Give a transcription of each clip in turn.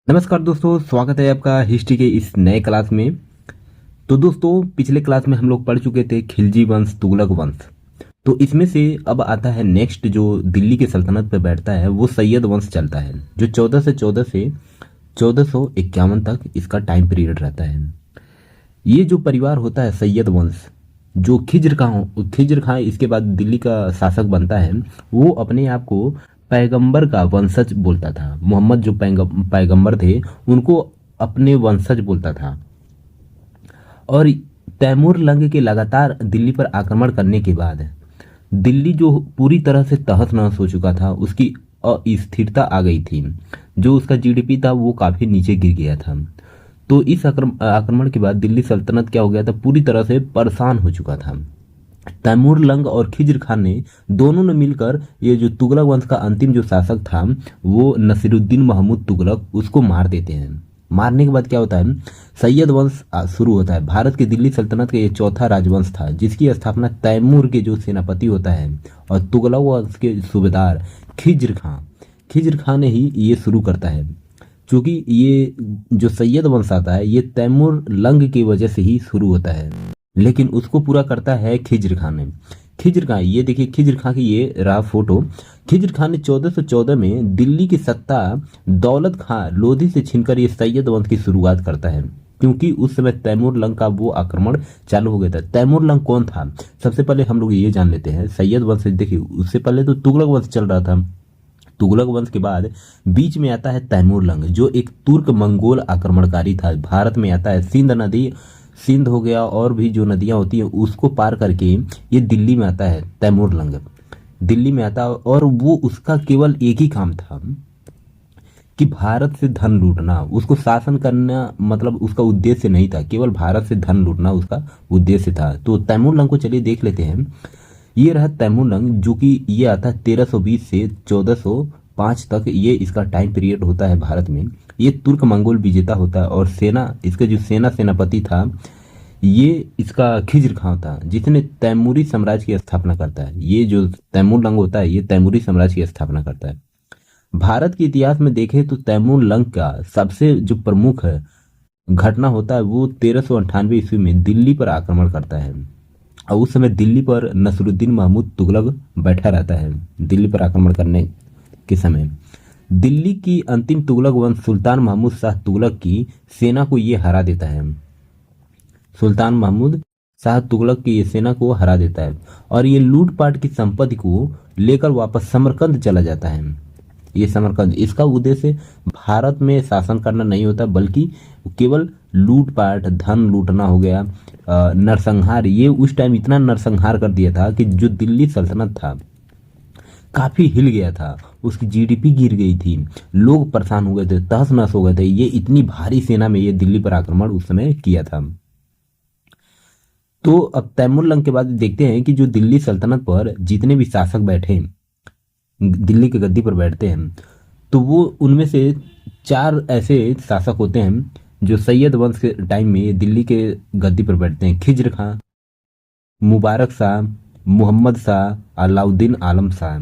नमस्कार दोस्तों, स्वागत है आपका हिस्ट्री के इस नए क्लास में। तो दोस्तों, पिछले क्लास में हम लोग पढ़ चुके थे खिलजी वंश, तुगलक वंश। तो इसमें से अब आता है नेक्स्ट, जो दिल्ली की सल्तनत पर बैठता है वो सैयद वंश चलता है, जो 1451 तक इसका टाइम पीरियड रहता है। ये जो परिवार होता है सैयद वंश, जो खिज्र खां इसके बाद दिल्ली का शासक बनता है, वो अपने आप को पैगंबर का वंशज बोलता था। मोहम्मद जो पैगंबर थे उनको अपने वंशज बोलता था। और तैमूर लंग के लगातार दिल्ली पर आक्रमण करने के बाद दिल्ली जो पूरी तरह से तहस नहस हो चुका था, उसकी अस्थिरता आ गई थी। जो उसका जीडीपी था वो काफी नीचे गिर गया था। तो इस आक्रमण के बाद दिल्ली सल्तनत क्या हो गया था, पूरी तरह से परेशान हो चुका था। तैमूर लंग और खिज्र खान ने दोनों ने मिलकर ये जो तुगलक वंश का अंतिम जो शासक था वो नसीरुद्दीन महमूद तुगलक, उसको मार देते हैं। मारने के बाद क्या होता है, सैयद वंश शुरू होता है। भारत की दिल्ली सल्तनत का ये चौथा राजवंश था, जिसकी स्थापना तैमूर के जो सेनापति होता है और तुगलक वंश के सूबेदार खिज्र खान ने ही ये शुरू करता है। क्योंकि ये जो सैयद वंश आता है ये तैमूर लंग की वजह से ही शुरू होता है, लेकिन उसको पूरा करता है खिज्र खान ने। खिज्र खान, ये देखिए खिज्र खान की ये रहा फोटो। खिज्र खान ने 1414 में दिल्ली की सत्ता दौलत खां लोधी से छीनकर ये सैयद वंश की शुरुआत करता है। क्योंकि उस समय तैमूर लंग का वो आक्रमण चालू हो गया था। तैमूर लंग कौन था, सबसे पहले हम लोग ये जान लेते हैं। सैयद वंश देखिए, उससे पहले तो तुगलक वंश चल रहा था। तुगलक वंश के बाद बीच में आता है तैमूर लंग, जो एक तुर्क मंगोल आक्रमणकारी था। भारत में आता है, सिंध हो गया और भी जो नदियां होती हैं उसको पार करके ये दिल्ली में आता है। तैमूर लंग दिल्ली में आता, और वो उसका केवल एक ही काम था कि भारत से धन लूटना। उसको शासन करना मतलब उसका उद्देश्य नहीं था, केवल भारत से धन लूटना उसका उद्देश्य था। तो तैमूर लंग को चलिए देख लेते हैं। ये रहा तैमूर लंग, जो कि ये आता है 1320 से 1405 तक, ये इसका टाइम पीरियड होता है भारत में। ये तुर्क मंगोल विजेता होता है और इसका जो सेनापति था ये इसका खिज्र खां था, जिसने तैमूरी साम्राज्य की स्थापना करता है। ये जो तैमूर लंग होता है ये तैमूरी साम्राज्य की स्थापना करता है। भारत के इतिहास में देखें तो तैमूर लंग का सबसे जो प्रमुख घटना होता है वो 1398 ईस्वी में दिल्ली पर आक्रमण करता है। और उस समय दिल्ली पर नसरुद्दीन महमूद तुगलक बैठा रहता है। दिल्ली पर आक्रमण करने के समय दिल्ली की अंतिम तुगलक वंश सुल्तान महमूद शाह तुगलक की सेना को ये हरा देता है। सुल्तान महमूद शाह तुगलक की ये सेना को हरा देता है और ये लूटपाट की संपत्ति को लेकर वापस समरकंद चला जाता है। ये समरकंद, इसका उद्देश्य भारत में शासन करना नहीं होता, बल्कि केवल लूटपाट, धन लूटना हो गया, नरसंहार। ये उस टाइम इतना नरसंहार कर दिया था कि जो दिल्ली सल्तनत था काफी हिल गया था, उसकी जीडीपी गिर गई थी, लोग परेशान हो गए थे, तहस नहस हो गए थे। ये इतनी भारी सेना में ये दिल्ली पर आक्रमण उस समय किया था। तो अब तैमूर लंग के बाद देखते हैं कि जो दिल्ली सल्तनत पर जितने भी शासक बैठे, दिल्ली की गद्दी पर बैठते हैं, तो वो उनमें से 4 ऐसे शासक होते हैं जो सैयद वंश के टाइम में दिल्ली के गद्दी पर बैठते हैं। खिज्र खां, मुबारक शाह, मोहम्मद शाह, अलाउद्दीन आलम शाह।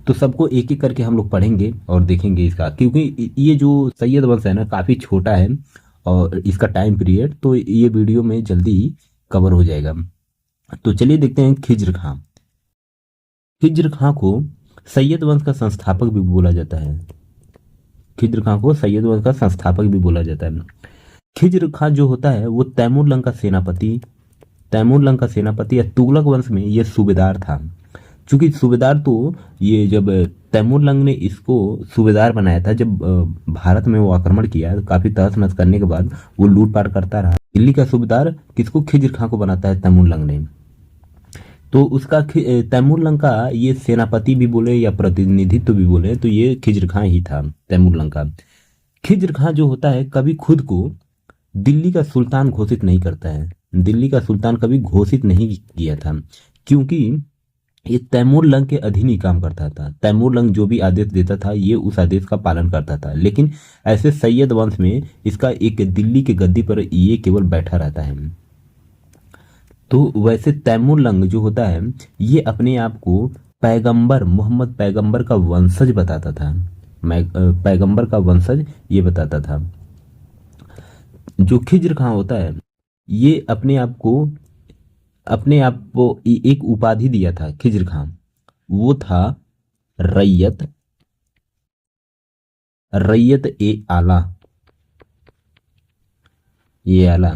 तो सबको एक एक करके हम लोग पढ़ेंगे और देखेंगे इसका, क्योंकि ये जो सैयद वंश है ना काफ़ी छोटा है और इसका टाइम पीरियड, तो ये वीडियो में जल्दी ही कवर हो जाएगा। तो चलिए देखते हैं खिज्र खां। खिज्र खां को सैयद वंश का संस्थापक भी बोला जाता है। खिज्र खां को सैयद वंश का संस्थापक भी बोला जाता है। खिज्र खां जो होता है वो तैमूर लंग का सेनापति या तुगलक वंश में ये सूबेदार था। क्योंकि सूबेदार तो ये जब तैमूर लंग ने इसको सूबेदार बनाया था, जब भारत में वो आक्रमण किया तो काफी तहस नहस करने के बाद वो लूटपाट करता रहा। दिल्ली का सूबेदार किसको, खिज्र खां को बनाता है तैमूर लंग ने। तो उसका तैमूर लंग का ये सेनापति भी बोले या प्रतिनिधित्व भी बोले तो ये खिज्र खां ही था, तैमूर लंग का। खिज्र खां जो होता है कभी खुद को दिल्ली का सुल्तान घोषित नहीं करता है। दिल्ली का सुल्तान कभी घोषित नहीं किया था, क्योंकि ये तैमूर लंग के अधीन ही काम करता था। तैमूर लंग जो भी आदेश देता था ये उस आदेश का पालन करता था। लेकिन ऐसे सैयद वंश में इसका एक दिल्ली के गद्दी पर ये केवल बैठा रहता है। तो वैसे तैमूर लंग जो होता है ये अपने आप को मोहम्मद पैगंबर का वंशज बताता था। पैगंबर का वंशज ये बताता था। जो खिज्र खां होता है ये अपने आप को एक उपाधि दिया था खिज्र खां, वो था रैयत रैयत ए आला। ये आला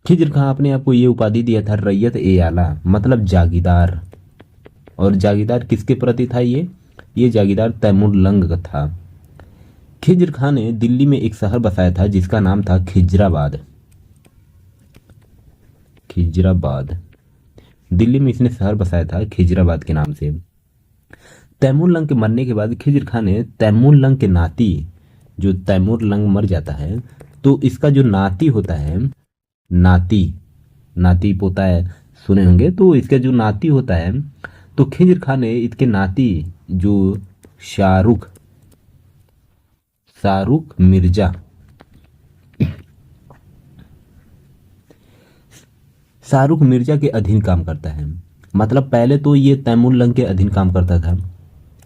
खिज्र खां अपने आप को ये उपाधि दिया था रैयत ए आला, मतलब जागीरदार। और जागीरदार किसके प्रति था ये जागीरदार तैमूर लंग का था। खिज्र खां ने दिल्ली में एक शहर बसाया था जिसका नाम था खिजराबाद। खिजराबाद दिल्ली में इसने शहर बसाया था खिजराबाद के नाम से। तैमूर लंग के मरने के बाद खिज्र खां ने तैमूर लंग के नाती, जो तैमूर लंग मर जाता है तो इसका जो नाती होता है, नाती नाती पोता है सुने होंगे, तो इसका जो नाती होता है तो खिज्र खां ने इसके नाती जो शाहरुख शाहरुख मिर्जा शाहरुख मिर्जा के अधीन काम करता है। मतलब पहले तो ये तैमूर लंग के अधीन काम करता था,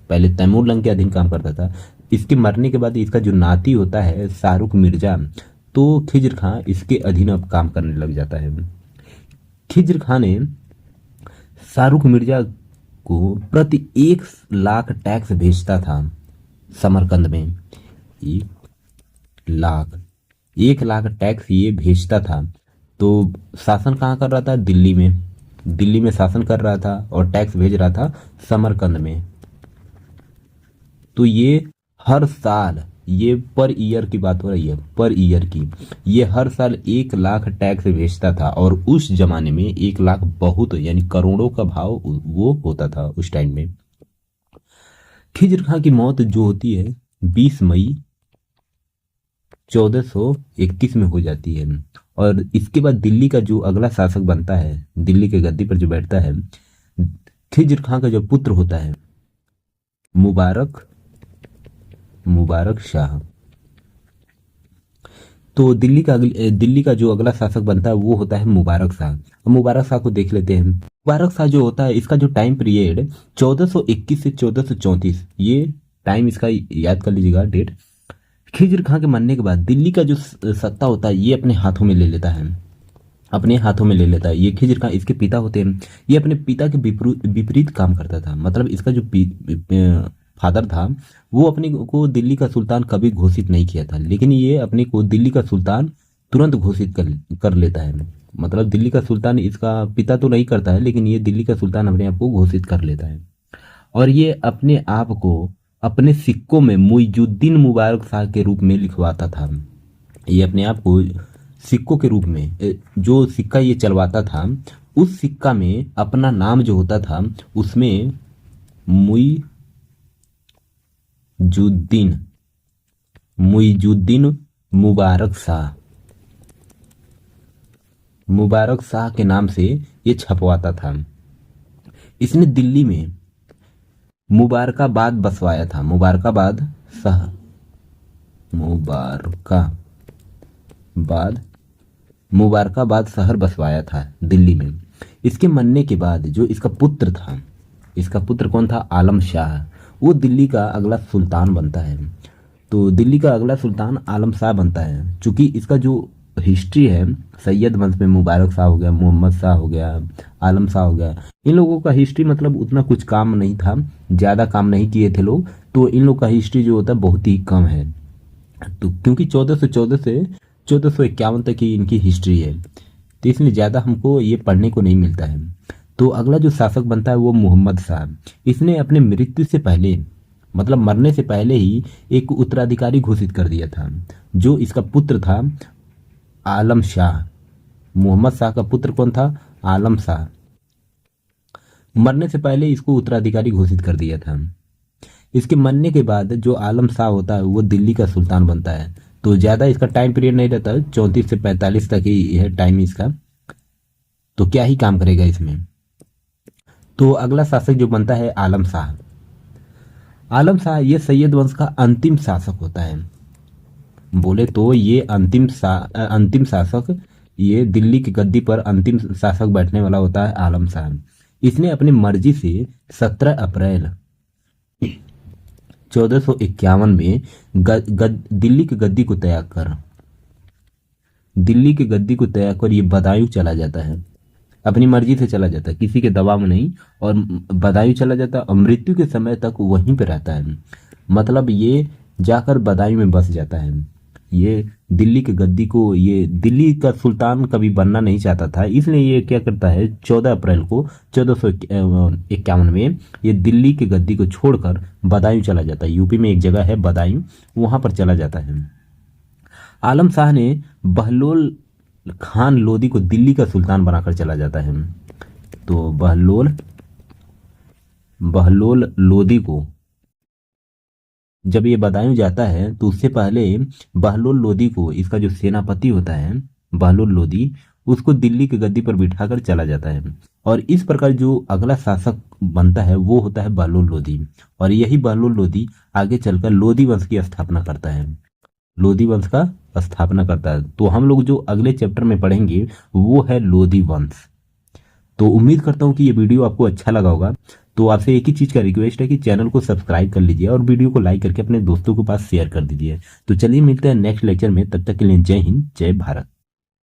पहले तैमूर लंग के अधीन काम करता था। इसके मरने के बाद इसका जो नाती होता है शाहरुख मिर्जा, तो खिज्र खां इसके अधीन अब काम करने लग जाता है। खिज्र खां ने शाहरुख मिर्जा को प्रति 1 लाख टैक्स भेजता था समरकंद में। 1 लाख टैक्स ये भेजता था। तो शासन कहाँ कर रहा था? दिल्ली में शासन कर रहा था और टैक्स भेज रहा था समरकंद में। तो ये हर साल, ये पर ईयर की बात हो रही है, पर ईयर की, ये हर साल 1 लाख टैक्स भेजता था। और उस जमाने में 1 लाख बहुत, यानी करोड़ों का भाव वो होता था उस टाइम में। खिज्र खां की मौत जो होती है 20 मई 1421 में हो जाती है। और इसके बाद दिल्ली का जो अगला शासक बनता है, दिल्ली के गद्दी पर जो बैठता है, खिज्र खां का जो पुत्र होता है मुबारक शाह। तो दिल्ली का जो अगला शासक बनता है वो होता है मुबारक शाह। मुबारक शाह को देख लेते हैं। मुबारक शाह जो होता है इसका जो टाइम पीरियड 1421 से 1434, ये टाइम इसका याद कर लीजिएगा डेट। खिज्र खां के मरने के बाद दिल्ली का जो सत्ता होता है ये अपने हाथों में ले लेता है। ये खिज्र खां इसके पिता होते हैं। ये अपने पिता के विपरीत काम करता था। मतलब इसका जो फादर था वो अपने को दिल्ली का सुल्तान कभी घोषित नहीं किया था, लेकिन ये अपने को दिल्ली का सुल्तान तुरंत घोषित कर लेता है। मतलब दिल्ली का सुल्तान इसका पिता तो नहीं करता है, लेकिन ये दिल्ली का सुल्तान अपने आप को घोषित कर लेता है। और ये अपने आप को अपने सिक्कों में मुइजुद्दीन मुबारक शाह के रूप में लिखवाता था। ये अपने आप को सिक्कों के रूप में, जो सिक्का ये चलवाता था उस सिक्का में अपना नाम जो होता था उसमें मुइजुद्दीन मुबारक शाह के नाम से ये छपवाता था। इसने दिल्ली में मुबारकाबाद बसवाया था। मुबारकाबाद शहर बसवाया था दिल्ली में। इसके मरने के बाद जो इसका पुत्र कौन था? आलम शाह। वो दिल्ली का अगला सुल्तान बनता है। तो दिल्ली का अगला सुल्तान आलम शाह बनता है। चूंकि इसका जो हिस्ट्री है सैयद वंश में, मुबारक शाह हो गया, मोहम्मद शाह हो गया, आलम शाह हो गया, इन लोगों का हिस्ट्री मतलब उतना कुछ काम नहीं था, ज़्यादा काम नहीं किए थे लोग, तो इन लोग का हिस्ट्री जो होता है बहुत ही कम है। तो क्योंकि 1414 से 1451 तक की इनकी हिस्ट्री है, तो इसलिए ज़्यादा हमको ये पढ़ने को नहीं मिलता है। तो अगला जो शासक बनता है वो मोहम्मद शाह। इसने अपने मृत्यु से पहले, मतलब मरने से पहले ही एक उत्तराधिकारी घोषित कर दिया था, जो इसका पुत्र था आलम शाह। मोहम्मद शाह का पुत्र कौन था? आलम शाह। मरने से पहले इसको उत्तराधिकारी घोषित कर दिया था। इसके मरने के बाद जो आलम शाह होता है वो दिल्ली का सुल्तान बनता है। तो ज़्यादा इसका टाइम पीरियड नहीं रहता, 34 से 45 तक ही है टाइम इसका। तो क्या ही काम करेगा इसमें। तो अगला शासक जो बनता है आलम शाह। आलम शाह ये सैयद वंश का अंतिम शासक होता है। बोले तो ये अंतिम शासक, ये दिल्ली की गद्दी पर अंतिम शासक बैठने वाला होता है आलम शाह। इसने अपनी मर्जी से 17 अप्रैल 1451 में दिल्ली की गद्दी को त्याग कर ये बदायूं चला जाता है। अपनी मर्जी से चला जाता है, किसी के दबाव में नहीं, और बदायूं चला जाता है और मृत्यु के समय तक वहीं पे रहता है। मतलब ये जाकर बदायूं में बस जाता है। ये दिल्ली की गद्दी को, ये दिल्ली का सुल्तान कभी बनना नहीं चाहता था, इसलिए ये क्या करता है, 14 अप्रैल को 1451 में ये दिल्ली की गद्दी को छोड़कर बदायूं चला जाता है। यूपी में एक जगह है बदायूं, वहां पर चला जाता है। आलम शाह ने बहलोल खान लोदी को दिल्ली का सुल्तान बनाकर चला जाता है। तो बहलोल लोदी को जब ये बदायूं जाता है तो उससे पहले बहलोल लोदी को, इसका जो सेनापति होता है बहलोल लोदी, उसको दिल्ली की गद्दी पर बिठाकर चला जाता है। और इस प्रकार जो अगला शासक बनता है वो होता है बहलोल लोदी, और यही बहलोल लोदी आगे चलकर लोदी वंश की स्थापना करता है। लोदी वंश का स्थापना करता है। तो हम लोग जो अगले चैप्टर में पढ़ेंगे वो है लोदी वंश। तो उम्मीद करता हूँ कि ये वीडियो आपको अच्छा लगा होगा। तो आपसे एक ही चीज का रिक्वेस्ट है कि चैनल को सब्सक्राइब कर लीजिए और वीडियो को लाइक करके अपने दोस्तों के पास शेयर कर दीजिए। तो चलिए मिलते हैं नेक्स्ट लेक्चर में, तब तक के लिए जय हिंद, जय भारत।